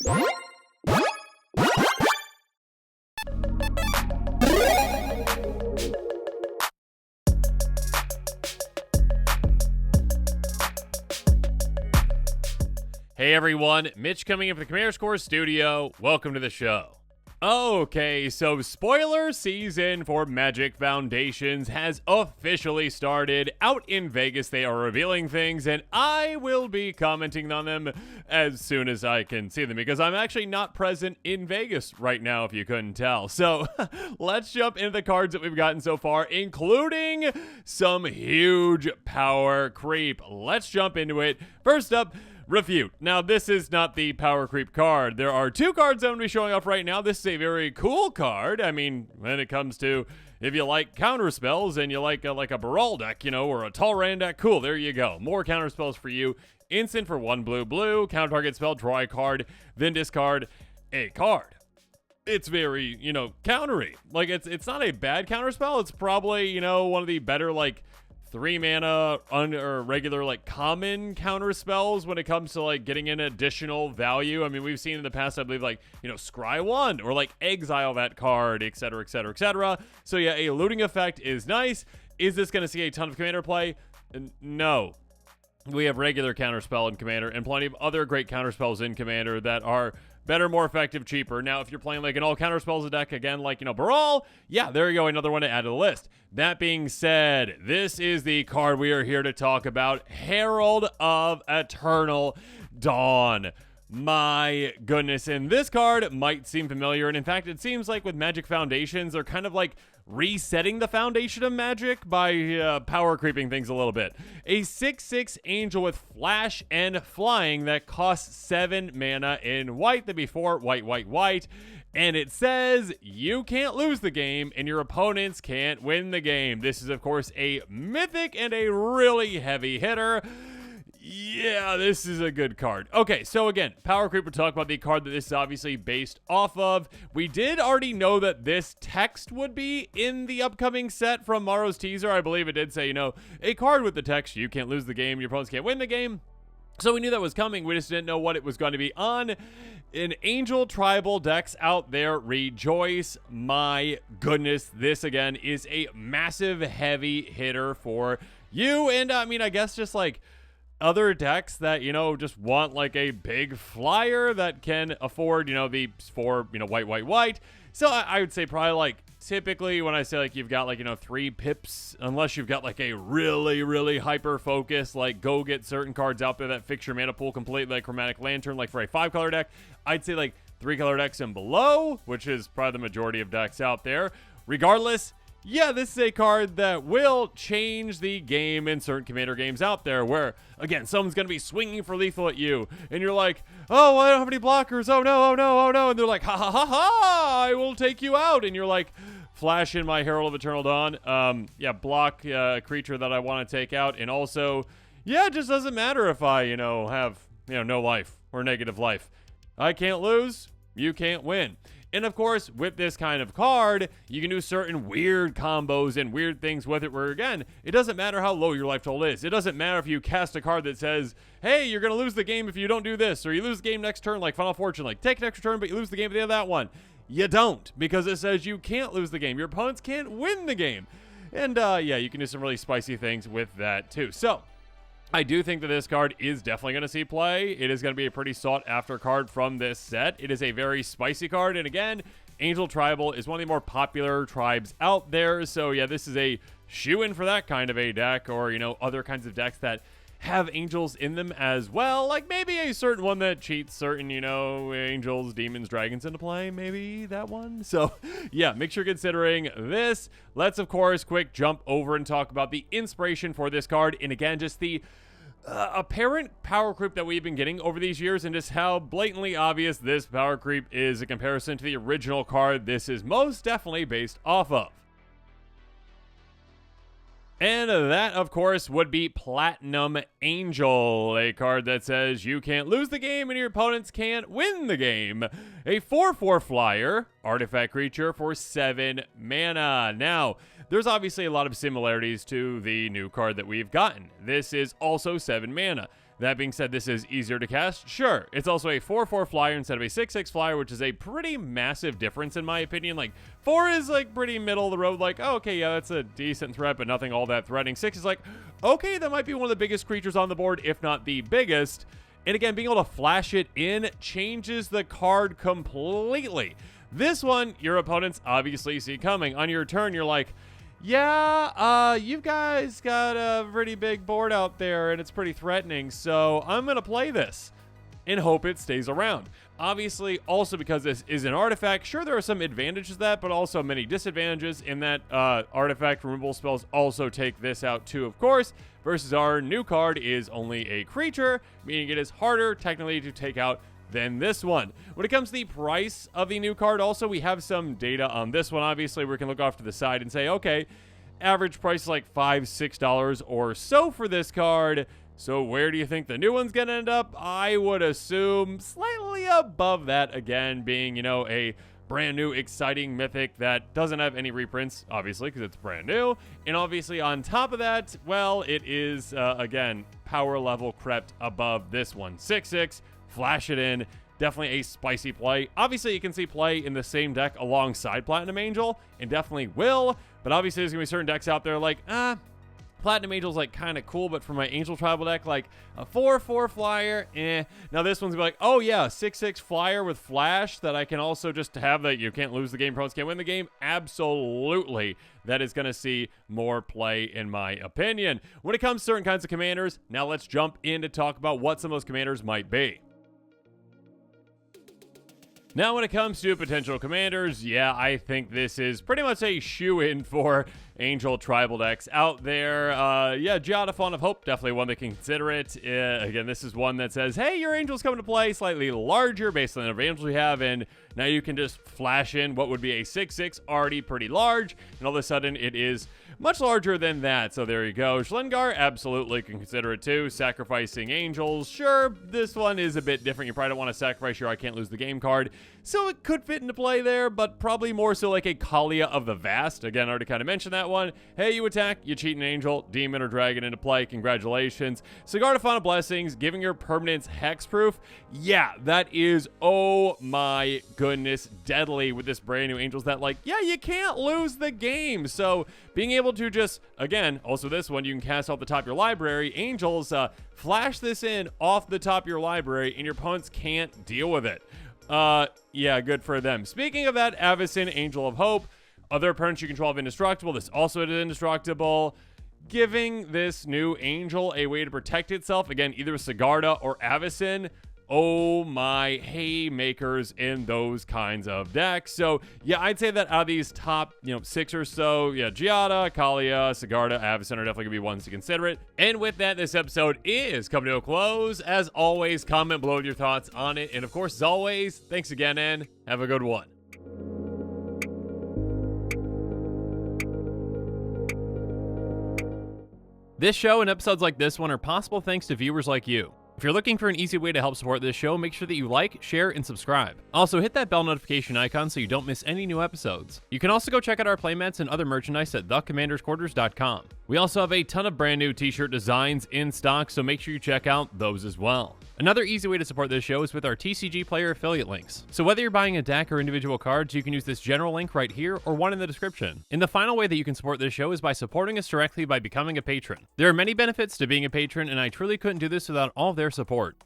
Hey everyone, Mitch coming in from the Commander Score Studio. Welcome to the show. Okay, so spoiler season for Magic Foundations has officially started. Out in Vegas, they are revealing things, and I will be commenting on them as soon as I can see them, because I'm actually not present in Vegas right now, if you couldn't tell. So let's jump into the cards that we've gotten so far, including some huge power creep. Let's jump into it. First up, Refute. Now, this is not the power creep card. There are two cards that I'm going to be showing off right now. This is a very cool card. I mean, when it comes to if you like counter spells and you like a Baral deck, you know, or a Talran deck, cool, there you go. More counter spells for you. Instant for 1 blue. Counter target spell, draw a card, then discard a card. It's very, you know, countery. Like, it's not a bad counter spell. It's probably, you know, one of the better, like, 3 mana or regular like common counter spells when it comes to like getting in additional value. I mean, we've seen in the past, I believe, like, you know, scry 1 or like exile that card, etc, etc, etc. So yeah, a looting effect is nice. Is this going to see a ton of commander play? No. We have regular counterspell in Commander and plenty of other great counterspells in Commander that are better, more effective, cheaper. Now, if you're playing like an all counterspells deck, again, like, you know, Baral, yeah, there you go, another one to add to the list. That being said, this is the card we are here to talk about, Herald of Eternal Dawn. My goodness, and this card might seem familiar, and in fact, it seems like with Magic Foundations, they're kind of like resetting the foundation of Magic by power creeping things a little bit. A 6/6 angel with flash and flying that costs 7 mana in white, the before white, and it says you can't lose the game and your opponents can't win the game. This is, of course, a mythic and a really heavy hitter. Yeah, this is a good card. Okay, so again, Power Creep, we'll talk about the card that this is obviously based off of. We did already know that this text would be in the upcoming set from Morrow's teaser. I believe it did say, you know, a card with the text, you can't lose the game, your opponents can't win the game. So we knew that was coming. We just didn't know what it was going to be on. In Angel Tribal decks out there, rejoice. My goodness, this again is a massive heavy hitter for you. And I mean, I guess just like other decks that, you know, just want like a big flyer that can afford, you know, the 4, you know, white. So I would say probably like typically when I say like you've got like, you know, 3 pips, unless you've got like a really hyper focus, like go get certain cards out there that fix your mana pool completely, like Chromatic Lantern, like for a 5-color deck, I'd say like 3-color decks and below, which is probably the majority of decks out there. Regardless, yeah, this is a card that will change the game in certain Commander games out there where, again, someone's going to be swinging for lethal at you, and you're like, oh, I don't have any blockers, oh no, and they're like, ha, I will take you out, and you're like, flash in my Herald of Eternal Dawn, yeah, block a creature that I want to take out, and also, yeah, it just doesn't matter if I, you know, have, you know, no life or negative life. I can't lose, you can't win. And of course, with this kind of card, you can do certain weird combos and weird things with it where, again, it doesn't matter how low your life total is. It doesn't matter if you cast a card that says, hey, you're going to lose the game if you don't do this, or you lose the game next turn like Final Fortune, like take an extra turn, but you lose the game at the end of that one. You don't, because it says you can't lose the game. Your opponents can't win the game. And yeah, you can do some really spicy things with that too. So I do think that this card is definitely going to see play. It is going to be a pretty sought-after card from this set. It is a very spicy card, and again, Angel Tribal is one of the more popular tribes out there, so yeah, this is a shoe-in for that kind of a deck, or, you know, other kinds of decks that have angels in them as well, like maybe a certain one that cheats certain, you know, angels, demons, dragons into play, maybe that one. So yeah, make sure you're considering this. Let's, of course, quick jump over and talk about the inspiration for this card, and again, just the apparent power creep that we've been getting over these years, and just how blatantly obvious this power creep is in comparison to the original card this is most definitely based off of. And that, of course, would be Platinum Angel, a card that says you can't lose the game and your opponents can't win the game. A 4/4 flyer, artifact creature for 7 mana. Now, there's obviously a lot of similarities to the new card that we've gotten. This is also 7 mana. That being said, this is easier to cast. Sure, it's also a 4/4 flyer instead of a 6/6 flyer, which is a pretty massive difference in my opinion. Like 4 is like pretty middle of the road, like, oh, okay, yeah, that's a decent threat, but nothing all that threatening. 6 is like, okay, that might be one of the biggest creatures on the board, if not the biggest. And again, being able to flash it in changes the card completely. This one, your opponents obviously see coming. On your turn, you're like, yeah, you guys got a pretty big board out there and it's pretty threatening, so I'm going to play this and hope it stays around. Obviously, also because this is an artifact, sure, there are some advantages to that, but also many disadvantages in that artifact removal spells also take this out too, of course, versus our new card is only a creature, meaning it is harder technically to take out than this one. When it comes to the price of the new card, also, we have some data on this one. Obviously, we can look off to the side and say, okay, average price is like $5, $6 or so for this card. So where do you think the new one's going to end up? I would assume slightly above that, again, being, you know, a brand new, exciting mythic that doesn't have any reprints, obviously, because it's brand new. And obviously, on top of that, well, it is, again, power level crept above this one. 6/6. Flash it in. Definitely a spicy play. Obviously, you can see play in the same deck alongside Platinum Angel, and definitely will. But obviously, there's going to be certain decks out there like, Platinum Angel's like kind of cool, but for my Angel Tribal deck, like a 4/4 flyer, Now this one's gonna be like, oh yeah, 6/6 flyer with flash that I can also just have that you can't lose the game, opponents can't win the game. Absolutely. That is gonna see more play in my opinion. When it comes to certain kinds of commanders, now let's jump in to talk about what some of those commanders might be. Now, when it comes to potential commanders, yeah, I think this is pretty much a shoe-in for Angel Tribal decks out there. Yeah, Giada, Font of Hope, definitely one that can consider it. Again, this is one that says, hey, your Angel's coming to play, slightly larger based on the advantage we have, and now you can just flash in what would be a 6/6, already pretty large, and all of a sudden it is much larger than that. So there you go. Schlengar, absolutely can consider it too. Sacrificing Angels, sure, this one is a bit different. You probably don't want to sacrifice your I can't lose the game card, so it could fit into play there, but probably more so like a Kalia of the Vast. Again, I already kind of mentioned that one. Hey, you attack, you cheat an Angel, Demon or Dragon into play, congratulations. Cigar to Font of Blessings, giving your permanents hexproof. Yeah, that is, oh my goodness, deadly with this brand new Angels that, like, yeah, you can't lose the game. So being able to just, again, also this one, you can cast off the top of your library. Angels, flash this in off the top of your library, and your opponents can't deal with it. Yeah, good for them. Speaking of that, Avacyn, Angel of Hope. Other opponents you control have indestructible. This also is indestructible. Giving this new Angel a way to protect itself. Again, either Sigarda or Avacyn. Oh my haymakers in those kinds of decks. So yeah, I'd say that out of these top, 6 or so, yeah, Giada, Kalia, Sigarda, Avacyn are definitely gonna be ones to consider it. And with that, this episode is coming to a close. As always, comment below with your thoughts on it. And of course, as always, thanks again and have a good one. This show and episodes like this one are possible thanks to viewers like you. If you're looking for an easy way to help support this show, make sure that you like, share, and subscribe. Also, hit that bell notification icon so you don't miss any new episodes. You can also go check out our playmats and other merchandise at thecommandersquarters.com. We also have a ton of brand new t-shirt designs in stock, so make sure you check out those as well. Another easy way to support this show is with our TCG Player affiliate links. So whether you're buying a deck or individual cards, you can use this general link right here or one in the description. And the final way that you can support this show is by supporting us directly by becoming a patron. There are many benefits to being a patron, and I truly couldn't do this without all of their support.